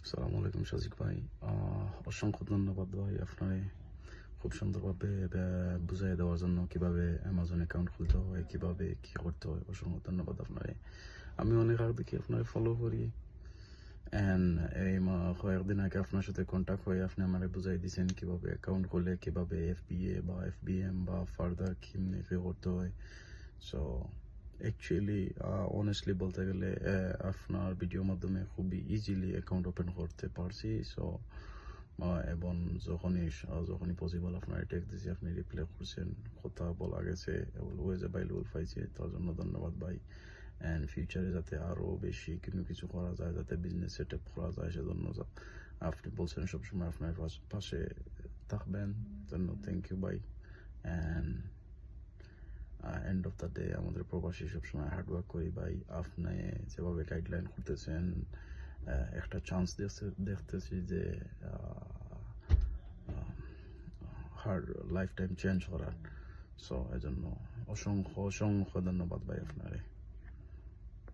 আসসালামু আলাইকুম সাজিক ভাই। অসংখ্য ধন্যবাদ ভাই আপনারে খুব সুন্দরভাবে বুঝাই দেওয়ার জন্য কিভাবে অ্যামাজন অ্যাকাউন্ট খুলতে হয়, কিভাবে কি করতে হয়। অসংখ্য ধন্যবাদ আপনারে। আমি অনেক আগে থেকে আপনারে ফলো করি অ্যান্ড এই কয়েকদিন আগে আপনার সাথে কন্ট্যাক্ট হয়ে আপনি আমারে বুঝাই দিয়েছেন কিভাবে অ্যাকাউন্ট খুলে, কিভাবে এফবিএ বা এফবিএম বা ফার্দার কেমনে কি করতে হয়। সো অ্যাকচুয়ালি অনেস্টলি বলতে গেলে আপনার ভিডিওর মাধ্যমে খুবই ইজিলি অ্যাকাউন্ট ওপেন করতে পারছি। সো এবং যখনই পসিবল আপনার টেক্সট দিয়েছি, আপনি রিপ্লাই করছেন, কথা বলা গেছে, অলওয়েজ অ্যাভেলেবল পাইছে, তার জন্য ধন্যবাদ ভাই। অ্যান্ড ফিউচারে যাতে আরও বেশি কিছু করা যায়, যাতে বিজনেস সেট আপ করা যায়, সেজন্য আপনি বলছেন সবসময় আপনার পাশে থাকবেন, জন্য থ্যাংক ইউ ভাই। And end of the day আমাদের প্রবাসী সবসময় হার্ডওয়ার্ক করি ভাই। আপনি যেভাবে গাইডলাইন করতেছেন, একটা চান্স দেখতেছি যে হার লাইফ টাইম চেঞ্জ করার। সো এজন্য অসংখ্য অসংখ্য ধন্যবাদ ভাই আপনারে।